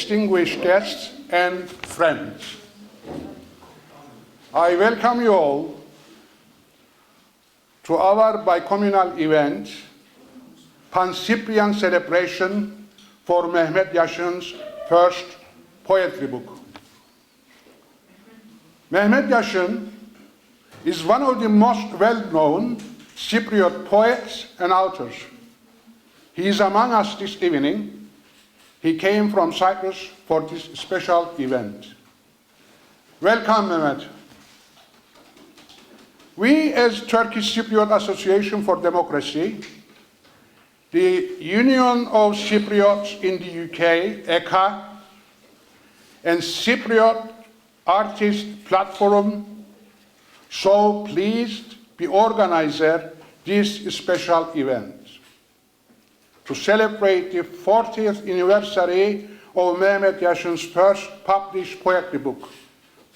distinguished guests and friends. I welcome you all to our bicommunal event, Pan-Cyprian celebration for Mehmet Yaşın's first poetry book. Mehmet Yaşın is one of the most well-known Cypriot poets and authors. He is among us this evening. He came from Cyprus for this special event. Welcome, Mehmet. We, as Turkish Cypriot Association for Democracy, the Union of Cypriots in the UK, ECA, and Cypriot Artist Platform, so pleased be organizer this special event to celebrate the 40th anniversary of Mehmet Yaşın's first published poetry book,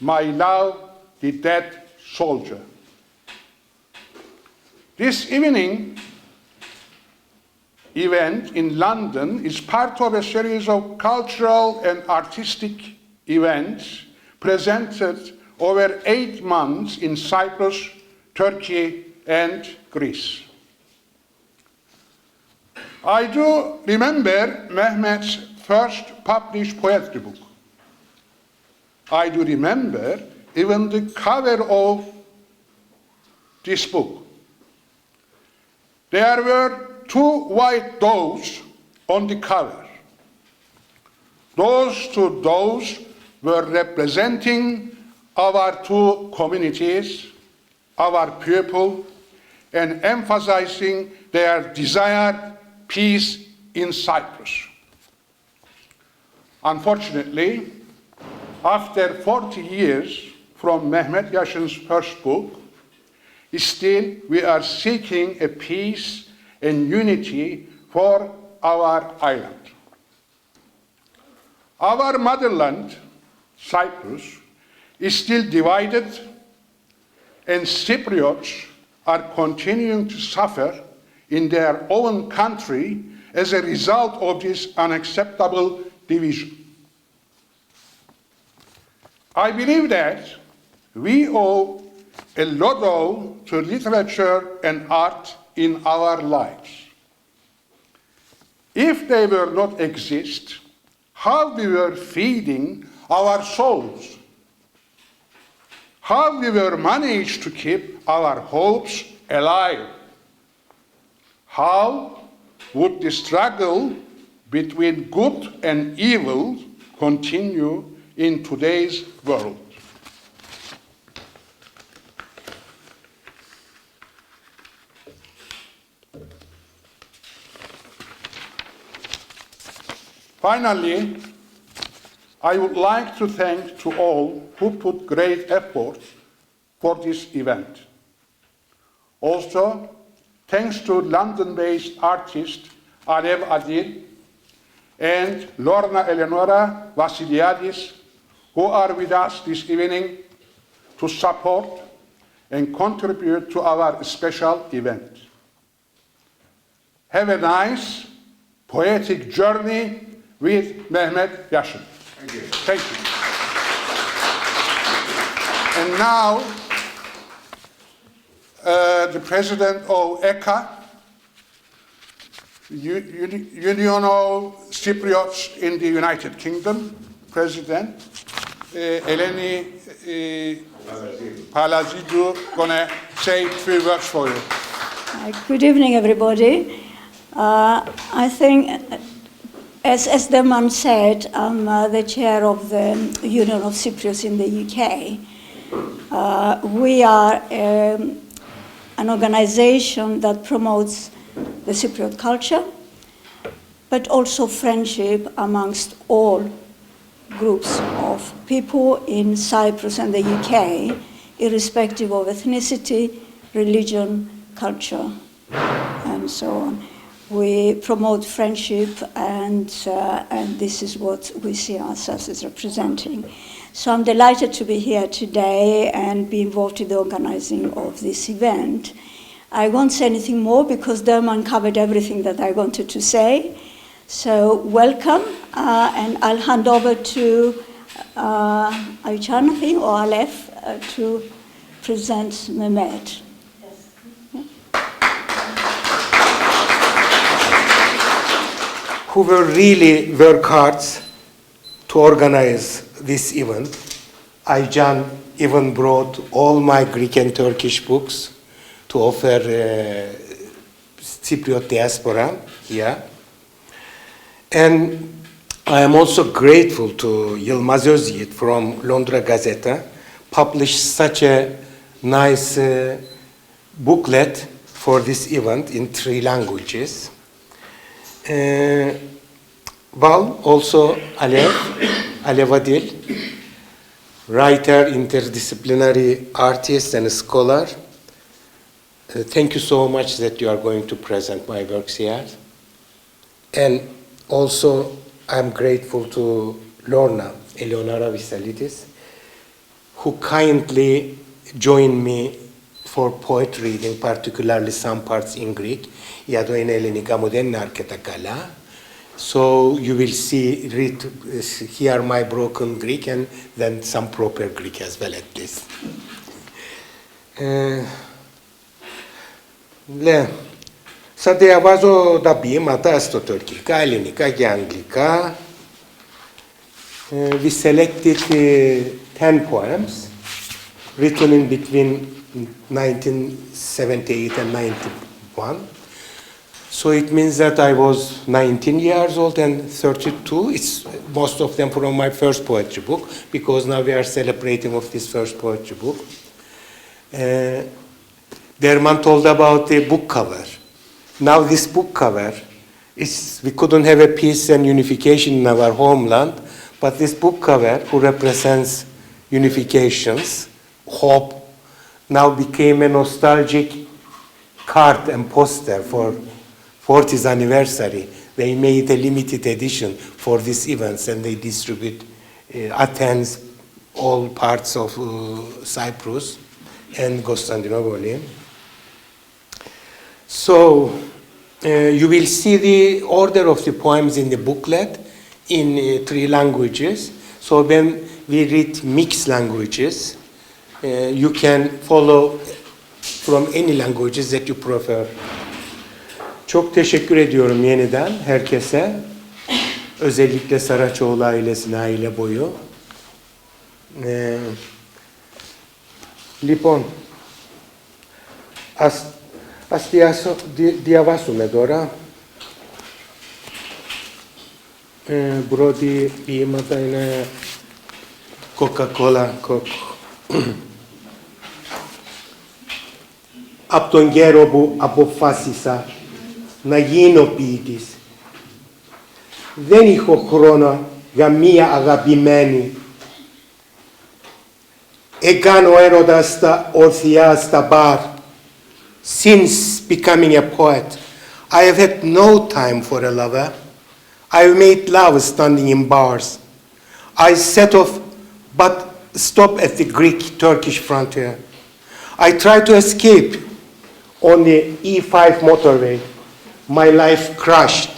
My Love, the Dead Soldier. This evening event in London is part of a series of cultural and artistic events presented over 8 months in Cyprus, Turkey, and Greece. I do remember Mehmet's first published poetry book. I do remember even the cover of this book. There were 2 white doves on the cover. Those 2 doves were representing our 2 communities, our people, and emphasizing their desired peace in Cyprus. Unfortunately, after 40 years from Mehmet Yaşın's first book, still we are seeking a peace and unity for our island. Our motherland, Cyprus, is still divided, and Cypriots are continuing to suffer in their own country as a result of this unacceptable division. I believe that we owe a lot to literature and art in our lives. If they were not exist, how we were feeding our souls? How we were managed to keep our hopes alive? How would the struggle between good and evil continue in today's world? Finally, I would like to thank to all who put great effort for this event. Also, thanks to London-based artist Alev Adil and Lorna Eleonora Vasiliadis, who are with us this evening to support and contribute to our special event. Have a nice poetic journey with Mehmet Yaşın. Thank you. Thank you. And now, the president of ECA, Union of Cypriots in the United Kingdom, President Eleni Palazidou, gonna say 3 words for you. Good evening, everybody. I think, as the man said, I'm the chair of the Union of Cypriots in the UK. We are an organization that promotes the Cypriot culture, but also friendship amongst all groups of people in Cyprus and the UK, irrespective of ethnicity, religion, culture, and so on. We promote friendship, and this is what we see ourselves as representing. So I'm delighted to be here today and be involved in the organizing of this event. I won't say anything more because Derman covered everything that I wanted to say. So welcome, and I'll hand over to Ayçan, I think, or Alef, to present Mehmet. Who will really work hard to organize this event. Ayçan even brought all my Greek and Turkish books to offer Cypriot diaspora here. And I am also grateful to Yılmaz Özyiğit from Londra Gazeta, published such a nice booklet for this event in 3 languages. Well, also Alef Adil, writer, interdisciplinary artist and scholar. Thank you so much that you are going to present my works here. And also, I'm grateful to Lorna, Eleonora Visalidis, who kindly joined me for poetry reading, particularly some parts in Greek. So you will hear my broken Greek and then some proper Greek as well at least. Sa διαβάζω τα ποίηματα στο τουρκικά, ελληνικά και αγγλικά. We selected 10 poems written in between 1978 and 91. So it means that I was 19 years old and 32. It's most of them from my first poetry book, because now we are celebrating of this first poetry book. Derman told about the book cover. Now this book cover, we couldn't have a peace and unification in our homeland, but this book cover, who represents unifications, hope, now became a nostalgic card and poster for 40th anniversary. They made a limited edition for these events, and they distribute Athens, all parts of Cyprus, and Constantinople. So you will see the order of the poems in the booklet in 3 languages. So when we read mixed languages, you can follow from any languages that you prefer. Çok teşekkür ediyorum yeniden herkese. Özellikle Saraçoğlu ailesine, aile boyu. Λοιπόν, ας διαβάσουμε τώρα. Πρώτη ποίηματα είναι Coca-Cola Coke. Από τον καιρό που αποφάσισα να γίνω ποιητής, δεν είχα χρόνο για μία αγαπημένη. Έκανα έρωτα στα ορθιά στα μπαρ. Since becoming a poet, I have had no time for a lover. I've made love standing in bars. I set off but stop at the Greek-Turkish frontier. I tried to escape on the E5 motorway. My life crashed.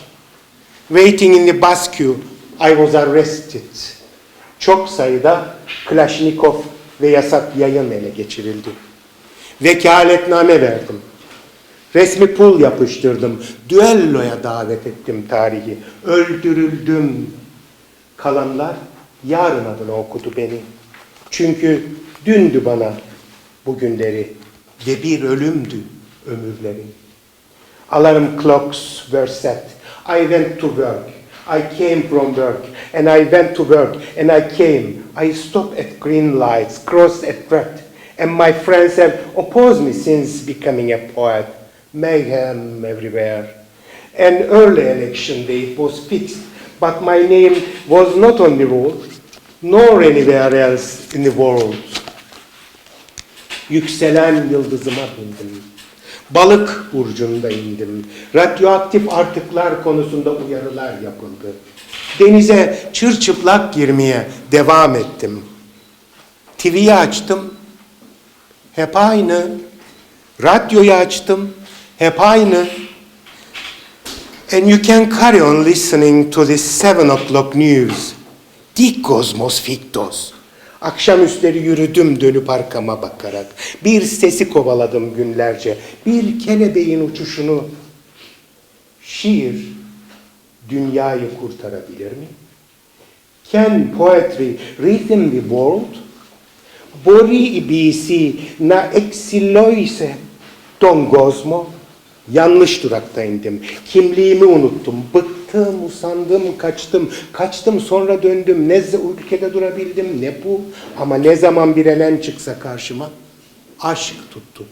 Waiting in the bus queue, I was arrested. Çok sayıda Kalashnikov ve yasak yayın ele geçirildi. Vekaletname verdim. Resmi pul yapıştırdım. Düelloya davet ettim tarihi. Öldürüldüm. Kalanlar yarın adına okudu beni. Çünkü dündü bana bugünleri ve bir ölümdü ömürleri. Alarm clocks were set. I went to work. I came from work, and I went to work, and I came. I stopped at green lights, crossed at red, and my friends have opposed me since becoming a poet. Mayhem everywhere. An early election date was fixed, but my name was not on the roll, nor anywhere else in the world. Yükselen yıldızıma bindim. Balık burcunda indim. Radyoaktif artıklar konusunda uyarılar yapıldı. Denize çırçıplak girmeye devam ettim. TV'yi açtım. Hep aynı. Radyoyu açtım. Hep aynı. And you can carry on listening to the 7 o'clock news. Dikos mosfiktos. Akşamüstleri yürüdüm dönüp arkama bakarak. Bir sesi kovaladım günlerce. Bir kelebeğin uçuşunu. Şiir dünyayı kurtarabilir mi? Can poetry rhythm the world? Μπορεί η ποιήση να εξηλόησε τον κόσμο? Yanlış durakta indim. Kimliğimi unuttum. Bıktım, usandım, kaçtım. Kaçtım sonra döndüm. Ne ülkede durabildim ne bu. Ama ne zaman bir elen çıksa karşıma aşk tuttu.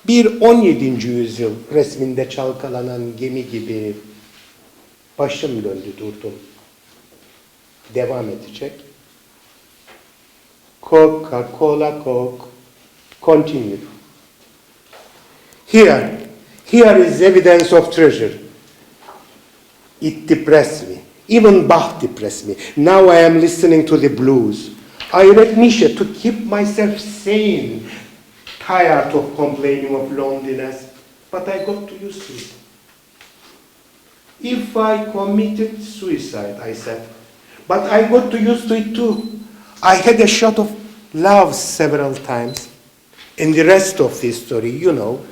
Bir 17. yüzyıl resminde çalkalanan gemi gibi başım döndü durdum. Devam edecek. Coca-Cola Coke. Continue. Here is evidence of treasure. It depressed me. Even Bach depressed me. Now I am listening to the blues. I read Nietzsche to keep myself sane. Tired of complaining of loneliness. But I got to used to it. If I committed suicide, I said. But I got to used to it too. I had a shot of love several times. In the rest of the story, you know.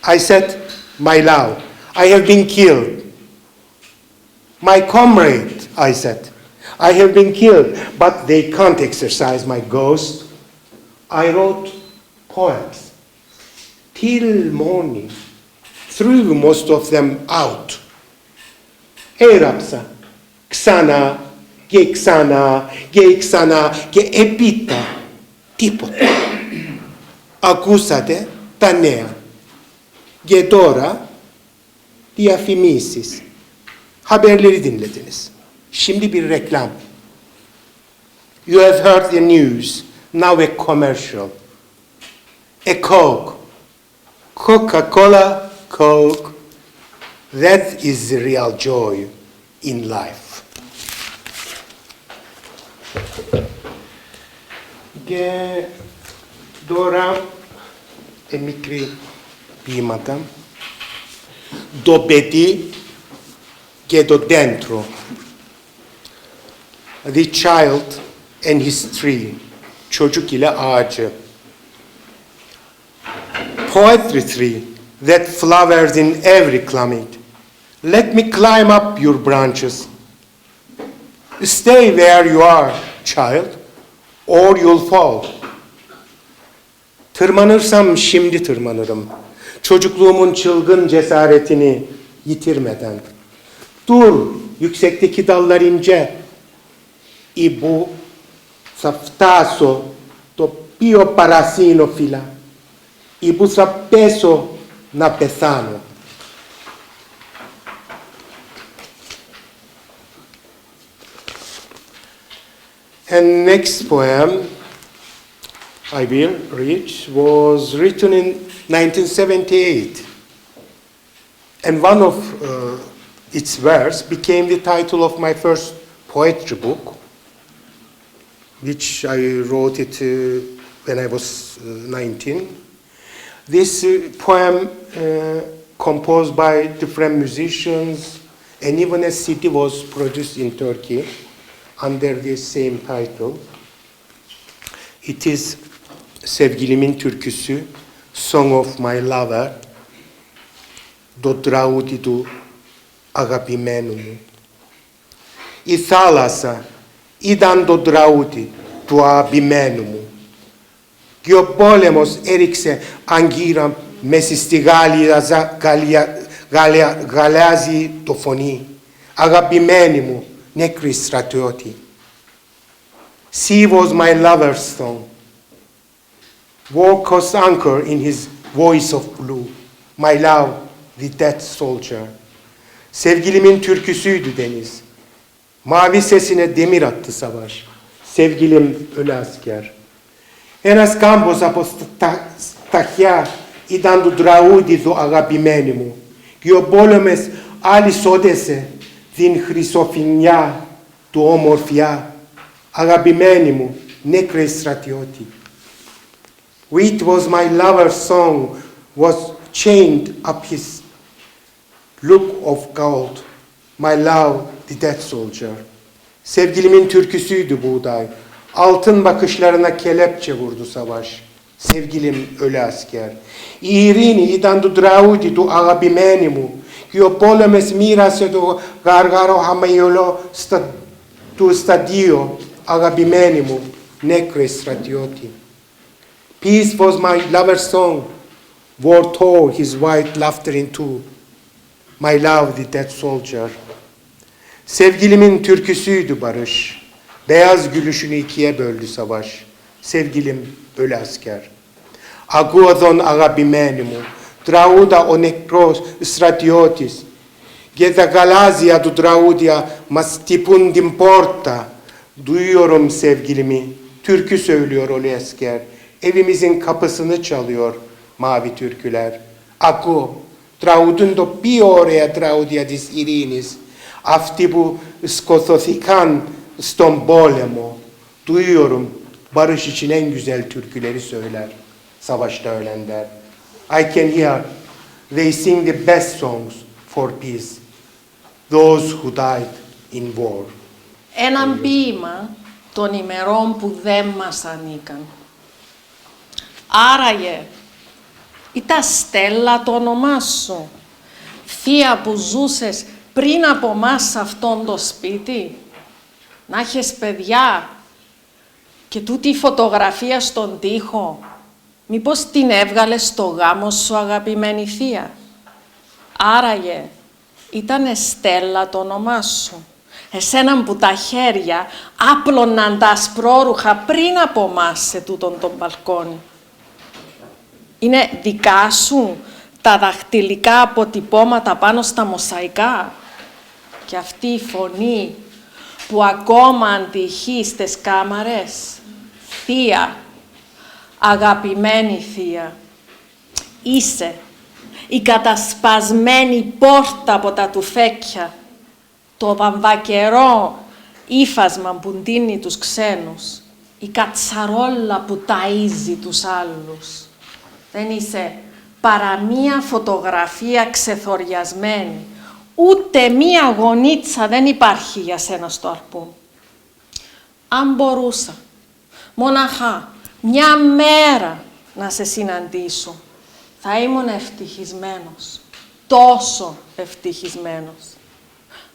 I said, my love, I have been killed. My comrade, I said, I have been killed, but they can't exorcise my ghost. I wrote poems till morning, threw most of them out. Έραψα ξανά και ξανά και ξανά και έπειτα τίποτα. Ακούσατε τα νέα. Και τώρα διαφημίσεις. Haberleri dinlediniz. Şimdi bir reklam. You have heard the news. Now a commercial. A Coke. Coca-Cola Coke. That is the real joy in life. Και τώρα μικρή ποίηματα. Το παιδί και το δέντρο. The child and his tree. Çocuk ile ağacı. Poetry tree that flowers in every climate. Let me climb up your branches. Stay where you are, child, or you'll fall. Tırmanırsam şimdi tırmanırım. Çocukluğumun çılgın cesaretini yitirmeden. Dur, yüksekteki dallar ince. Ibu θα φτάσω το πιο παρασύνο φύλλα. Ibu θα πέσω να πεθάνω. And next poem I will read was written in 1978. And one of its verse became the title of my first poetry book, which I wrote it when I was 19. This poem composed by different musicians, and even a CD was produced in Turkey under the same title. It is Sevgilimin Türküsü, Song of My Lover, το τραγούδι του αγαπημένου μου. Η θάλασσα ήταν το τραγούδι του αγαπημένου μου. Και ο πόλεμος έριξε αγκύρα μέσα στη γαλάζι το φωνή. Αγαπημένη μου, νεκρή στρατιώτη. She was my lover's song. War cost anchor in his voice of blue. My love, the dead soldier. Sevgilimin türküsüydü deniz. Mavi sesine demir attı savaş. Sevgilim ölü asker. Ένας κάμπος από σταχιά ήταν το τραγούδι του αγαπημένου μου. Και ο πόλεμος αλυσότεσε την χρυσοφινιά του ομορφιά. Αγαπημένη μου, νεκρέ στρατιώτη. It was my lover's song was chained up his look of gold, my love, the dead soldier. Sevgilimin türküsüydü buğday. Altın bakışlarına kelepçe vurdu savaş. Sevgilim ölü asker. Irini idan du draudi du Αγαπημένε μου. Και ο πόλεμος μοίρασε το γαργάρο χαμαϊολό του σταδίου. Αγαπημένε μου, νεκρέ στρατιώτη. Peace was my lover's song. War tore his white laughter in two. My love, the dead soldier. Sevgilimin türküsüydü barış. Beyaz gülüşünü ikiye böldü savaş. Sevgilim ölü asker. Ακούω αγαπημένοι μου, τραούδα ο νεκρός στρατιώτης και τα γαλάζια του τραούδια μας τυπούν την πόρτα. Duyuyorum sevgilimi, türkü söylüyor ölü asker. Evimizin kapısını çalıyor mavi türküler. Ακού, τραούδουν το πιο ωραία τραούδια της ειρήνης. Αυτοί που σκοτώθηκαν στον πόλεμο. Duyuyorum, barış için en güzel türküleri söyler. Savaşta ölenler. I can hear they sing the best songs for peace. Those who died in war. Έναν ποίημα των ημερών που δεν μας ανήκαν. Άραγε, ήταν Στέλλα το όνομά σου, θεία που ζούσες πριν από μας σε αυτόν το σπίτι, να έχεις παιδιά και τούτη η φωτογραφία στον τοίχο, μήπως την έβγαλες στο γάμο σου, αγαπημένη θεία. Άραγε, ήτανε Στέλλα το όνομά σου. Εσέναν που τα χέρια άπλωναν τα ασπρόρουχα πριν από μας σε τούτον τον μπαλκόνι. Είναι δικά σου τα δαχτυλικά αποτυπώματα πάνω στα μοσαϊκά και αυτή η φωνή που ακόμα αντυχεί στις κάμαρες. Θεία, αγαπημένη θεία, είσαι η κατασπασμένη πόρτα από τα τουφέκια, το βαμβακερό ύφασμα που ντύνει τους ξένους, η κατσαρόλα που ταΐζει τους άλλους. Δεν είσαι παρά μία φωτογραφία ξεθοριασμένη, ούτε μία γονίτσα δεν υπάρχει για σένα στο αρπούμ. Αν μπορούσα, μοναχά, μια μέρα να σε συναντήσω, θα ήμουν ευτυχισμένος, τόσο ευτυχισμένος.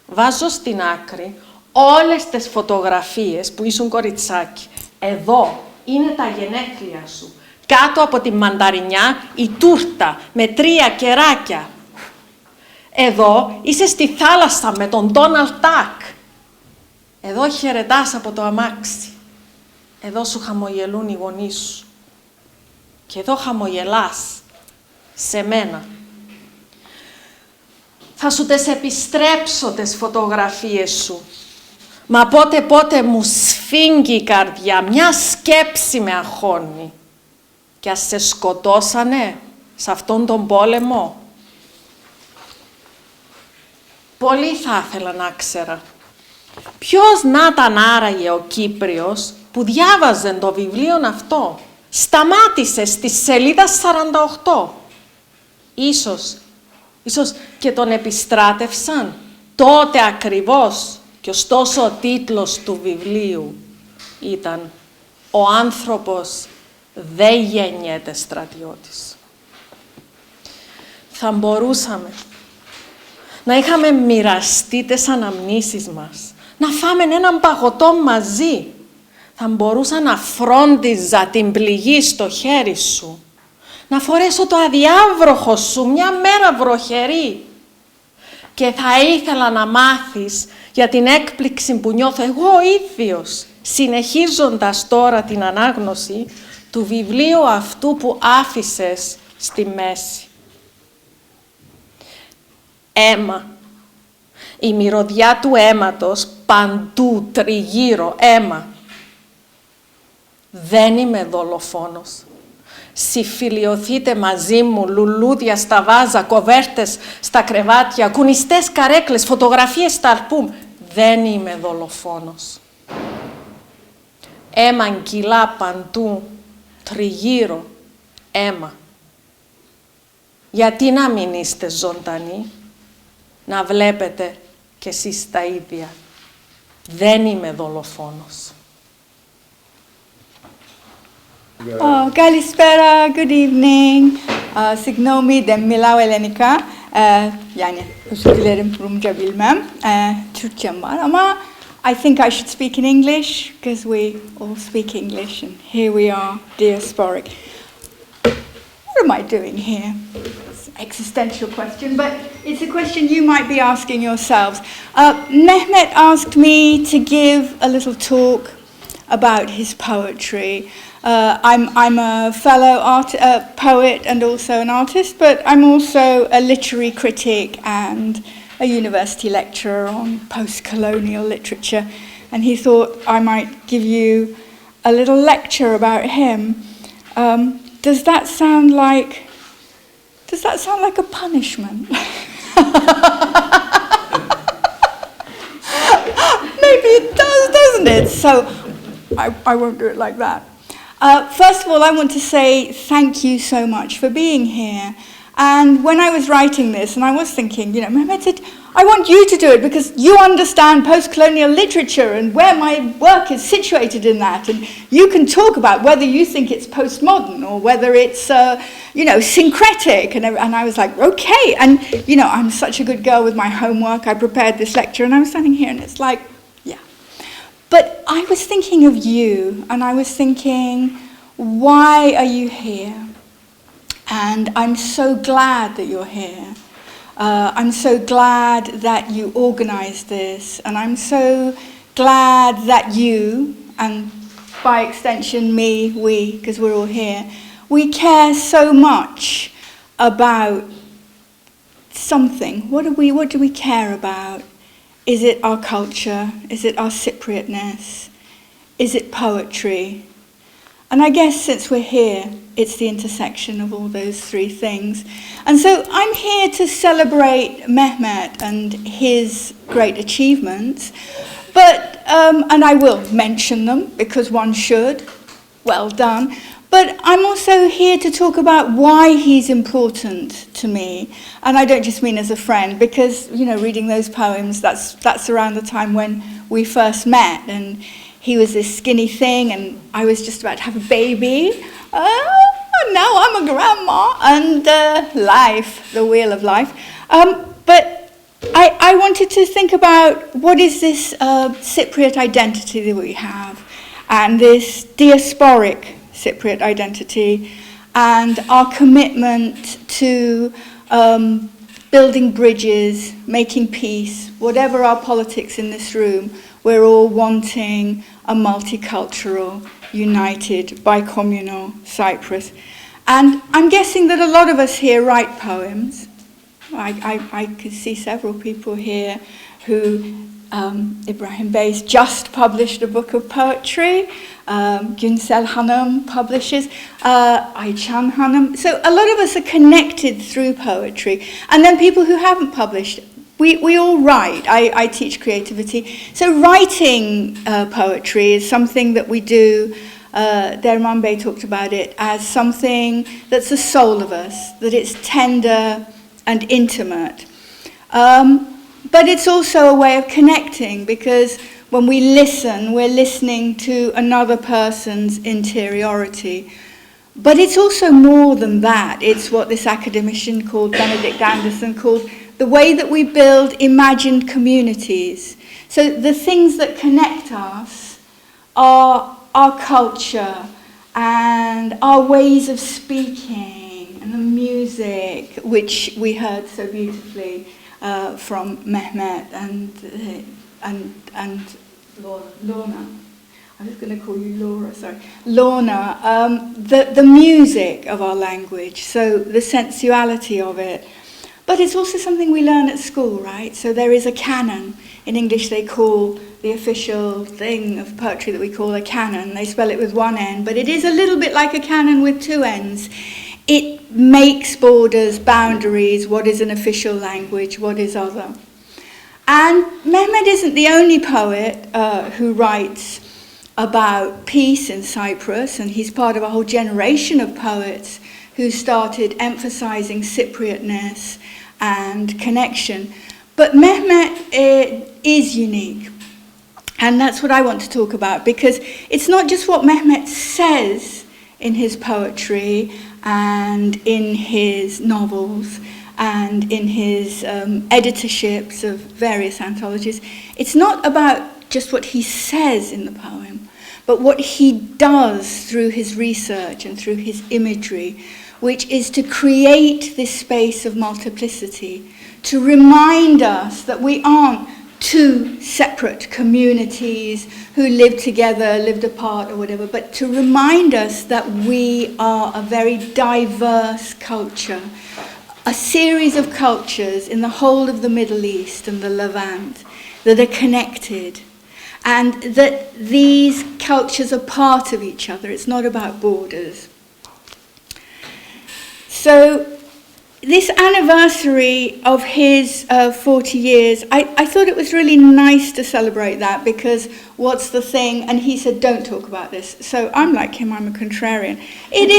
Βάζω στην άκρη όλες τις φωτογραφίες που ήσουν κοριτσάκι. Εδώ είναι τα γενέθλια σου. Κάτω από τη μανταρινιά η τούρτα με 3 κεράκια. Εδώ είσαι στη θάλασσα με τον Ντόναλντ Τακ. Εδώ χαιρετάς από το αμάξι. Εδώ σου χαμογελούν οι γονείς σου. Και εδώ χαμογελάς σε μένα. Θα σου τες επιστρέψω τες φωτογραφίες σου. Μα πότε μου σφίγγει η καρδιά, μια σκέψη με αγχώνει. Και ας σε σκοτώσανε σε αυτόν τον πόλεμο. Πολύ θα ήθελα να ξέρα. Ποιος να ήταν άραγε ο Κύπριος που διάβαζε το βιβλίο αυτό. Σταμάτησε στη σελίδα 48. Ίσως και τον επιστράτευσαν τότε ακριβώς. Και ωστόσο ο τίτλος του βιβλίου ήταν «Ο άνθρωπος δεν γεννιέται στρατιώτης». Θα μπορούσαμε να είχαμε μοιραστεί τις αναμνήσεις μας, να φάμε έναν παγωτό μαζί. Θα μπορούσα να φρόντιζα την πληγή στο χέρι σου, να φορέσω το αδιάβροχο σου μια μέρα βροχερή. Και θα ήθελα να μάθεις για την έκπληξη που νιώθω εγώ ο ίδιος, συνεχίζοντας τώρα την ανάγνωση του βιβλίου αυτού που άφησες στη μέση. Αίμα. Η μυρωδιά του αίματος παντού, τριγύρω, αίμα. Δεν είμαι δολοφόνος. Συμφιλιωθείτε μαζί μου, λουλούδια στα βάζα, κοβέρτες στα κρεβάτια, κουνιστές καρέκλες, φωτογραφίες στα αρπούμ. Δεν είμαι δολοφόνος. Αίμα κιλά παντού, τριγύρω, αίμα. Γιατί να μην είστε ζωντανοί, να βλέπετε κι εσείς τα ίδια. Δεν είμαι δολοφόνος. Kalispera, good evening. Signomi de Milau Ellenica. Yani özür dilerim, Rumca bilmem. Türkçem var ama I think I should speak in English because we all speak English and here we are, diasporic. What am I doing here? It's an existential question, but it's a question you might be asking yourselves. Mehmet asked me to give a little talk about his poetry. I'm a fellow poet and also an artist, but I'm also a literary critic and a university lecturer on post-colonial literature. And he thought I might give you a little lecture about him. Does that sound like a punishment? Maybe it does, doesn't it? So I won't do it like that. First of all, I want to say thank you so much for being here. And when I was writing this, and I was thinking, Mehmet said, I want you to do it because you understand post-colonial literature and where my work is situated in that. And you can talk about whether you think it's postmodern or whether it's, syncretic. And I was like, okay. And, I'm such a good girl with my homework. I prepared this lecture and I'm standing here and it's like, but I was thinking of you, and I was thinking, why are you here? And I'm so glad that you're here. I'm so glad that you organized this, and I'm so glad that you, and by extension me, we, because we're all here, we care so much about something. What do we care about? Is it our culture? Is it our Cypriotness? Is it poetry? And I guess since we're here, it's the intersection of all those three things. And so I'm here to celebrate Mehmet and his great achievements, but, and I will mention them because one should, well done. But I'm also here to talk about why he's important to me. And I don't just mean as a friend, because, reading those poems, that's around the time when we first met. And he was this skinny thing, and I was just about to have a baby. Now I'm a grandma. And life, the wheel of life. But I wanted to think about what is this Cypriot identity that we have, and this diasporic Cypriot identity, and our commitment to building bridges, making peace, whatever our politics in this room, we're all wanting a multicultural, united, bicommunal Cyprus. And I'm guessing that a lot of us here write poems. I could see several people here who Ibrahim Bey's just published a book of poetry. Günsel Hanım publishes, Ayçan Hanım. So a lot of us are connected through poetry. And then people who haven't published, we all write. I teach creativity. So writing poetry is something that we do. Derman Bey talked about it as something that's the soul of us, that it's tender and intimate. But it's also a way of connecting, because when we listen, we're listening to another person's interiority. But it's also more than that. It's what this academician called, Benedict Anderson, called the way that we build imagined communities. So the things that connect us are our culture and our ways of speaking and the music, which we heard so beautifully from Mehmet and Lorna. I was going to call you Laura, sorry. Lorna, the music of our language, so the sensuality of it. But it's also something we learn at school, right? So there is a canon. In English they call the official thing of poetry that we call a canon. They spell it with one N, but it is a little bit like a canon with two N's. It makes borders, boundaries, what is an official language, what is other. And Mehmet isn't the only poet who writes about peace in Cyprus, and he's part of a whole generation of poets who started emphasizing Cypriotness and connection. But Mehmet is unique. And that's what I want to talk about, because it's not just what Mehmet says in his poetry and in his novels and in his editorships of various anthologies. It's not about just what he says in the poem, but what he does through his research and through his imagery, which is to create this space of multiplicity, to remind us that we aren't two separate communities who live together, lived apart or whatever, but to remind us that we are a very diverse culture, a series of cultures in the whole of the Middle East and the Levant that are connected, and that these cultures are part of each other. It's not about borders. So this anniversary of his 40 years, I thought it was really nice to celebrate that, because what's the thing? And he said, don't talk about this. So I'm like him, I'm a contrarian. It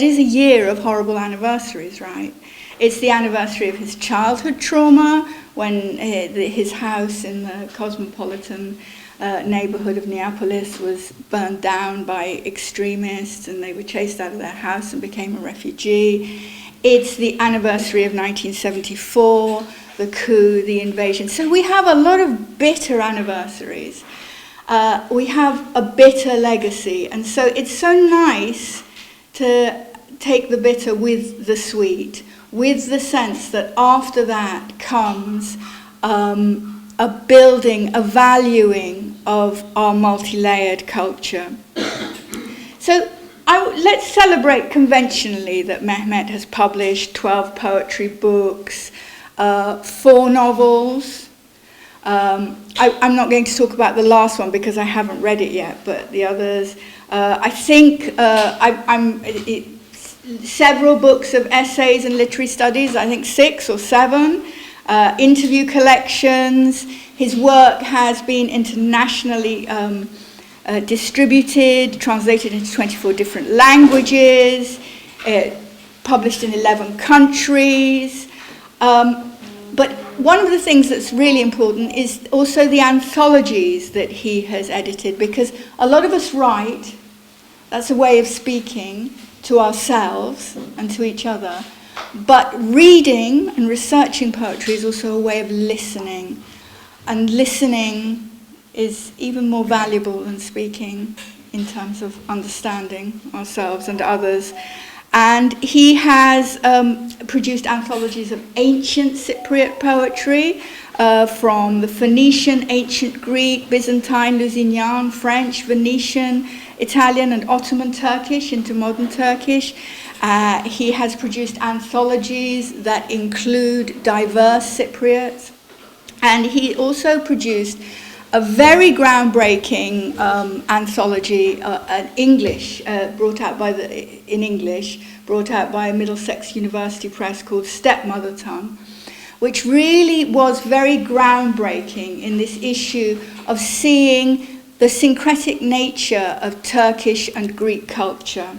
is a year of horrible anniversaries, right? It's the anniversary of his childhood trauma, when his house in the cosmopolitan neighborhood of Neapolis was burned down by extremists, and they were chased out of their house and became a refugee. It's the anniversary of 1974, the coup, the invasion. So we have a lot of bitter anniversaries. We have a bitter legacy, and so it's so nice to take the bitter with the sweet, with the sense that after that comes a building, a valuing of our multi-layered culture. So let's celebrate conventionally that Mehmet has published 12 poetry books, 4 novels. I'm not going to talk about the last one because I haven't read it yet, but the others. I think several books of essays and literary studies, I think 6 or 7. Interview collections. His work has been internationally distributed, translated into 24 different languages, published in 11 countries. But one of the things that's really important is also the anthologies that he has edited, because a lot of us write, that's a way of speaking to ourselves and to each other. But reading and researching poetry is also a way of listening. And listening is even more valuable than speaking in terms of understanding ourselves and others. And he has produced anthologies of ancient Cypriot poetry, from the Phoenician, ancient Greek, Byzantine, Lusignan, French, Venetian, Italian and Ottoman Turkish into modern Turkish. He has produced anthologies that include diverse Cypriots, and he also produced a very groundbreaking anthology, English, brought out by Middlesex University Press, called Stepmother Tongue, which really was very groundbreaking in this issue of seeing the syncretic nature of Turkish and Greek culture.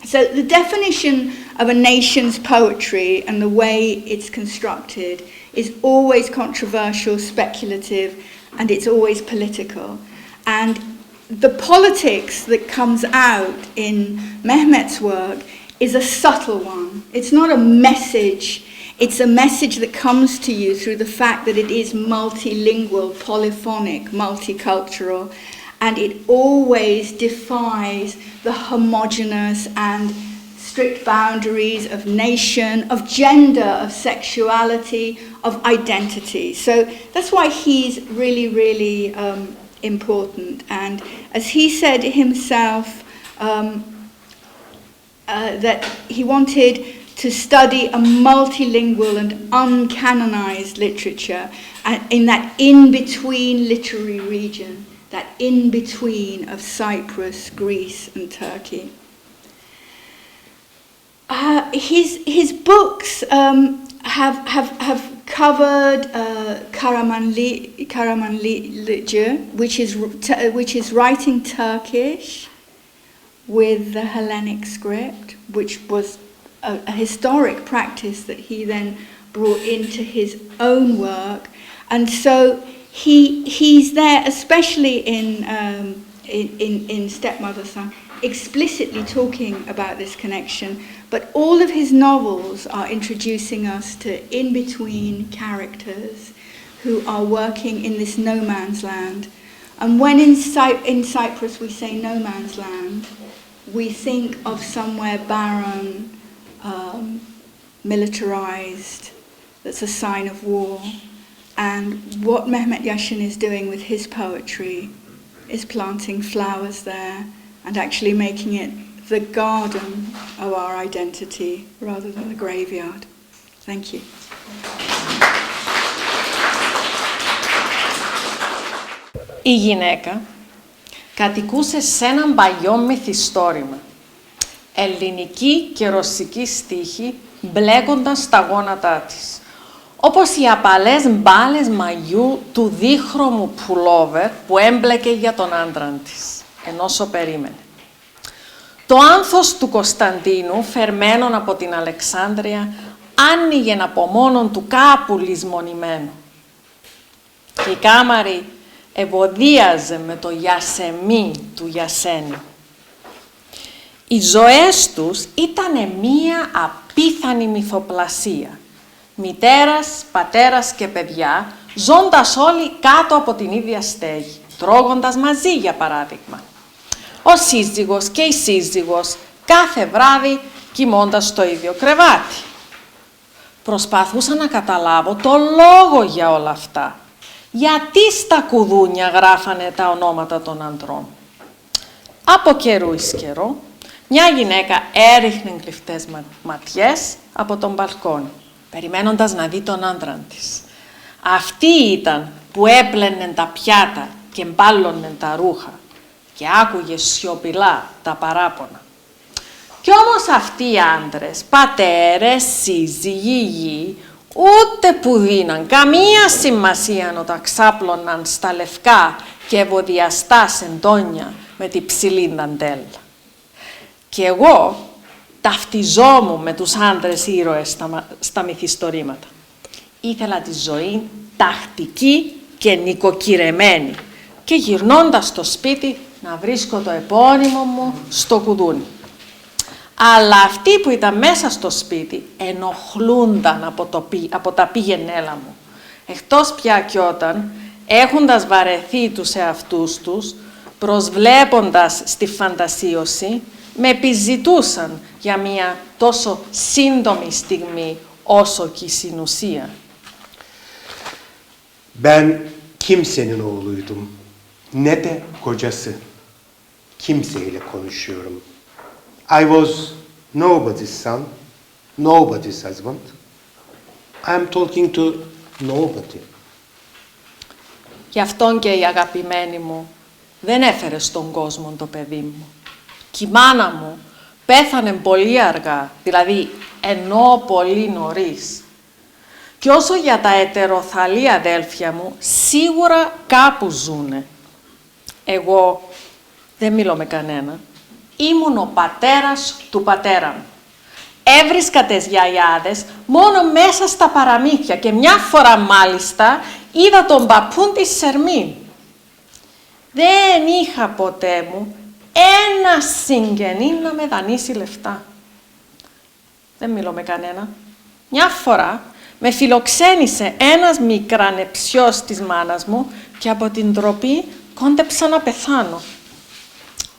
So the definition of a nation's poetry and the way it's constructed is always controversial, speculative, and it's always political. And the politics that comes out in Mehmet's work is a subtle one. It's not a message. It's a message that comes to you through the fact that it is multilingual, polyphonic, multicultural, and it always defies the homogeneous and strict boundaries of nation, of gender, of sexuality, of identity. So that's why he's really, really important. And as he said himself, that he wanted to study a multilingual and uncanonized literature in that in-between literary region, that in-between of Cyprus, Greece and Turkey. His books have covered Karamanlıca, which is writing Turkish with the Hellenic script, which was a historic practice that he then brought into his own work. And so he's there, especially in Stepmother Son, explicitly talking about this connection. But all of his novels are introducing us to in-between characters who are working in this no man's land. And when in Cyprus we say no man's land, we think of somewhere barren, militarized, that's a sign of war. And what Mehmet Yaşın is doing with his poetry is planting flowers there and actually making it the garden of our identity rather than the graveyard. Thank you. Η γυναίκα κατοικούσε σε έναν παλιό μυθιστόρημα. Ελληνική και ρωσική στίχη μπλέκονταν στα γόνατά της. Όπως οι απαλές μπάλες μαγιού του δίχρωμου πουλόβερ που έμπλεκε για τον άντρα της, ενώ περίμενε. Το άνθος του Κωνσταντίνου, φερμένον από την Αλεξάνδρεια, άνοιγε από μόνον του κάπου λησμονημένο. Και η κάμαρη ευωδίαζε με το γιασεμί του Γιασένη. Οι ζωές τους ήταν μία απίθανη μυθοπλασία. Μητέρας, πατέρας και παιδιά, ζώντας όλοι κάτω από την ίδια στέγη, τρώγοντας μαζί για παράδειγμα. Ο σύζυγος και η σύζυγος κάθε βράδυ κοιμώντας στο ίδιο κρεβάτι. Προσπαθούσα να καταλάβω το λόγο για όλα αυτά. Γιατί στα κουδούνια γράφανε τα ονόματα των ανδρών. Από καιρού εις καιρό, μια γυναίκα έριχνε κλειφτές ματιές από τον μπαλκόνι, περιμένοντας να δει τον άντρα της. Αυτή ήταν που έπλαινε τα πιάτα και μπάλλωνε τα ρούχα και άκουγε σιωπηλά τα παράπονα. Κι όμως αυτοί οι άντρες, πατέρες, σύζυγοι, γη, ούτε που δίναν καμία σημασία όταν ξάπλωναν στα λευκά και ευωδιαστά σεντόνια με τη ψηλή δαντέλα. Και εγώ ταυτιζόμουν με τους άντρες ήρωες στα μυθιστορήματα. Ήθελα τη ζωή τακτική και νοικοκυρεμένη και γυρνώντας στο σπίτι να βρίσκω το επώνυμο μου στο κουδούνι. Αλλά αυτοί που ήταν μέσα στο σπίτι ενοχλούνταν από τα πηγενέλα μου. Εκτός πια κι όταν, έχοντας βαρεθεί τους εαυτούς τους, προσβλέποντας στη φαντασίωση, με επιζητούσαν για μια τόσο σύντομη στιγμή όσο και η συνουσία. Ben kimsenin oğluydum. Ne de kocası. Kimseyle konuşuyorum. I was nobody's son, nobody's husband. I am talking to nobody. Γι' αυτόν και η αγαπημένη μου δεν έφερε στον κόσμο το παιδί μου. Και η μάνα μου πέθανε πολύ αργά, δηλαδή ενώ πολύ νωρίς. Και όσο για τα ετεροθαλή αδέλφια μου, σίγουρα κάπου ζουνε. Εγώ δεν μιλώ με κανένα. Ήμουν ο πατέρας του πατέρα μου. Έβρισκα τις γιαγιάδες μόνο μέσα στα παραμύθια και μια φορά μάλιστα είδα τον παππούν της Σερμήν. Δεν είχα ποτέ μου ένα συγγενή να με δανείσει λεφτά. Δεν μιλώ με κανένα. Μια φορά με φιλοξένησε ένας μικρανεψιός της μάνας μου και από την ντροπή κόντεψα να πεθάνω.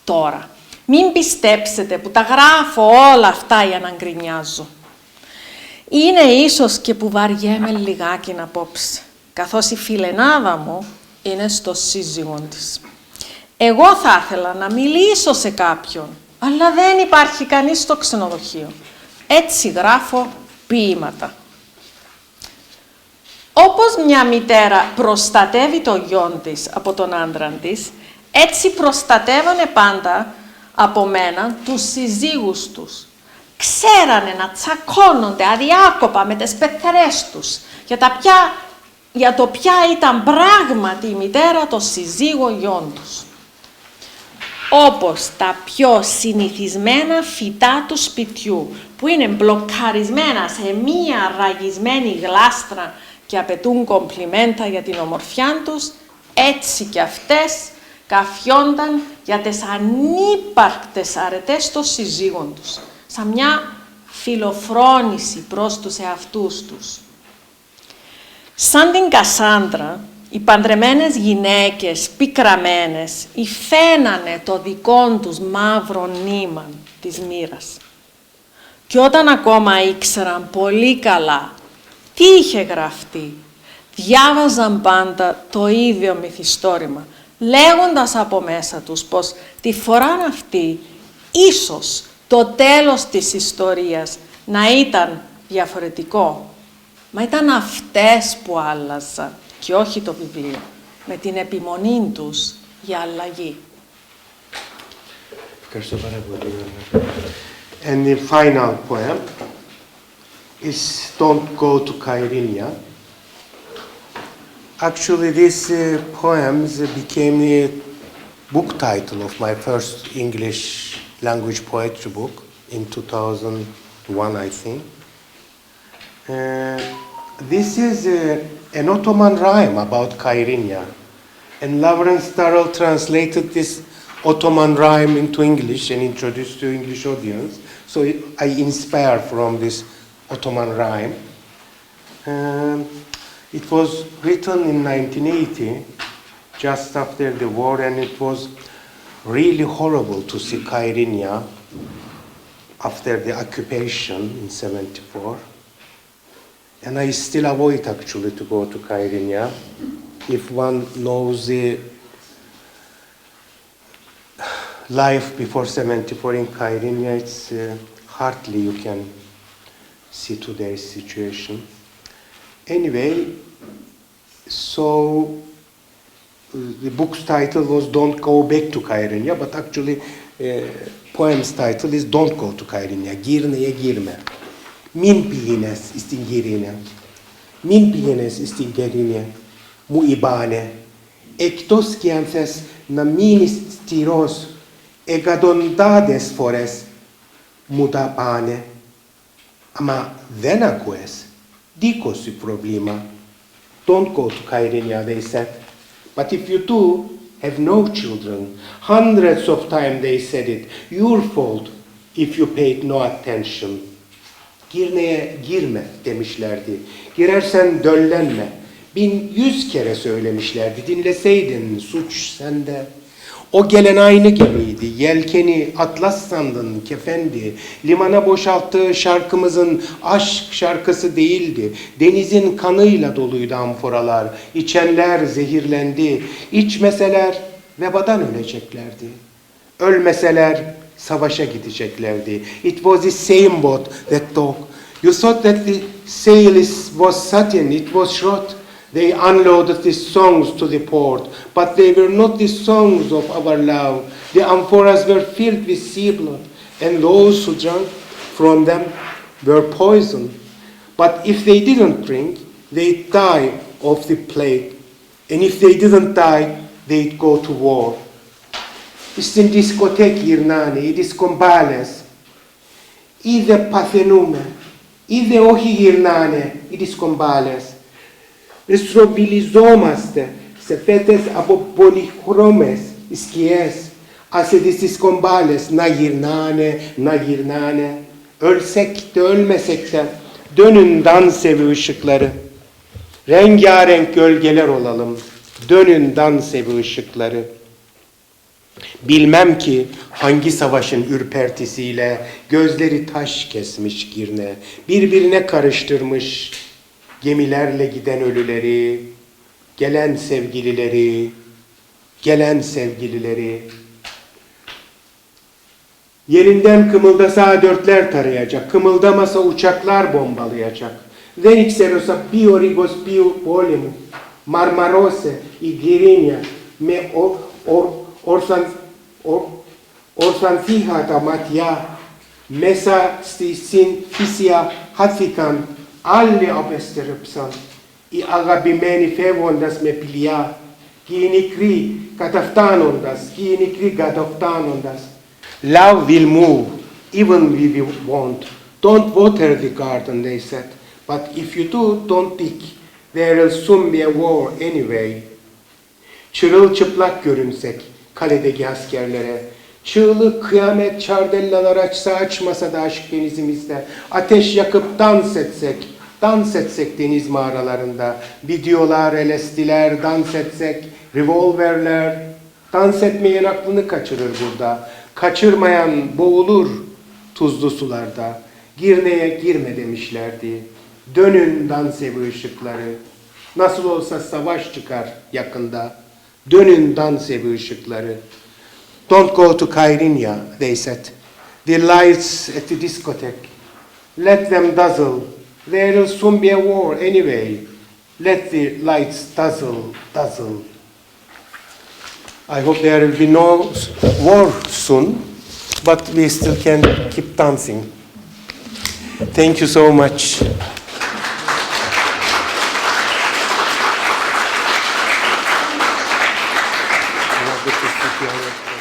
Τώρα, μην πιστέψετε που τα γράφω όλα αυτά για να γκρινιάζω. Είναι ίσως και που βαριέμαι λιγάκι απόψε, καθώς η φιλενάδα μου είναι στο σύζυγο της. Εγώ θα ήθελα να μιλήσω σε κάποιον, αλλά δεν υπάρχει κανείς στο ξενοδοχείο. Έτσι γράφω ποίηματα. Όπως μια μητέρα προστατεύει το γιο της από τον άντρα της, έτσι προστατεύανε πάντα από μένα τους συζύγους τους. Ξέρανε να τσακώνονται αδιάκοπα με τις πεθερές τους για το ποια ήταν πράγματι η μητέρα των συζύγων γιών τους. όπως τα πιο συνηθισμένα φυτά του σπιτιού, που είναι μπλοκαρισμένα σε μία ραγισμένη γλάστρα και απαιτούν κομπλιμέντα για την ομορφιά τους, έτσι και αυτές καφιόνταν για τις ανύπαρκτες αρετές των συζύγων τους, σαν μια φιλοφρόνηση προς τους εαυτούς τους. Σαν την Κασάνδρα, οι παντρεμένες γυναίκες πικραμένες υφαίνανε το δικό τους μαύρο νήμα της μοίρας. Και όταν ακόμα ήξεραν πολύ καλά τι είχε γραφτεί, διάβαζαν πάντα το ίδιο μυθιστόρημα, λέγοντας από μέσα τους πως τη φορά αυτή ίσως το τέλος της ιστορίας να ήταν διαφορετικό. Μα ήταν αυτές που άλλαζαν και όχι το βιβλίο, με την επιμονή τους για αλλαγή. Ευχαριστώ πάρα πολύ. And the final poem is Don't Go to Kyrenia. Actually, this poems became the book title of my first English language poetry book in 2001, I think. This is an Ottoman rhyme about Kyrenia, and Lawrence Darrell translated this Ottoman rhyme into English and introduced to English audience. So I inspired from this Ottoman rhyme. It was written in 1980, just after the war, and it was really horrible to see Kyrenia after the occupation in 1974. And I still avoid actually to go to Kyrenia. If one knows the life before 1974 in Kyrenia, it's hardly you can see today's situation. Anyway, so the book's title was Don't Go Back to Kyrenia, but actually poem's title is Don't Go to Kyrenia, Girne'ye girme. Min pihines istin girine, min pihines istin gerine, mu ibane, ektos kiances na minis tiros, egadondades fores, mudabane. Ama venakues, dikos y problema. Don't go to Kyrenia, they said. But if you do have no children, hundreds of times they said it, your fault if you paid no attention. Girne'ye girme demişlerdi. Girersen döllenme. 1100 kere söylemişlerdi. Dinleseydin suç sende. O gelen aynı gemiydi. Yelkeni atlas sandın kefendi. Limana boşalttığı şarkımızın aşk şarkısı değildi. Denizin kanıyla doluydu amforalar. İçenler zehirlendi. İçmeseler vebadan öleceklerdi. Ölmeseler savaşa gideceklerdi. It was the same boat that dog. You thought that the sail was satin, it was short. They unloaded the songs to the port, but they were not the songs of our love. The amphoras were filled with sea blood, and those who drank from them were poisoned. But if they didn't drink, they'd die of the plague. And if they didn't die, they'd go to war. Στην δισκοτέκη γυρνάνε, οι δισκομπάλες. Είδε παθαινούμε, είδε όχι γυρνάνε οι δισκομπάλες. Στροβιλιζόμαστε σε φέτες από πολυχρώμες σκιές. Άσε τις δισκομπάλες να γυρνάνε. Ölsek de ölmesek de dönün dans evi ışıkları. Rengarenk gölgeler olalım, dönün dans evi ışıkları. Bilmem ki hangi savaşın ürpertisiyle gözleri taş kesmiş Girne, birbirine karıştırmış gemilerle giden ölüleri, gelen sevgilileri. Yerinden kımıldasa dörtler tarayacak, kımıldamasa uçaklar bombalayacak. Venixerosa biorigos piu polimu, Marmarose i Girinia, me orsanthihata matia, mesa stisin fisia hatfikan, alle abesterupsan, i Αγαπημένοι φεύγοντας με πλοία, Kiinikri kataftanondas, kiinikri kataftanondas. Love will move, even if we won't. Don't water the garden, they said. But if you do, don't dig. There will soon be a war anyway. Çırılçıplak görünsek kaledeki askerlere. Çığlık, kıyamet, çardellalar açsa açmasa da aşk denizimizde. Ateş yakıp dans etsek deniz mağaralarında. Videolar, LSD'ler, dans etsek, revolverler. Dans etmeyen aklını kaçırır burada. Kaçırmayan boğulur tuzlu sularda. Girne'ye girme demişlerdi. Dönün dans evi ışıkları. Nasıl olsa savaş çıkar yakında. Dönün dans evi ışıkları. Don't go to Kyrenia, they said. The lights at the discotheque. Let them dazzle. There will soon be a war anyway. Let the lights dazzle, dazzle. I hope there will be no war soon, but we still can keep dancing. Thank you so much. Good to speak to you.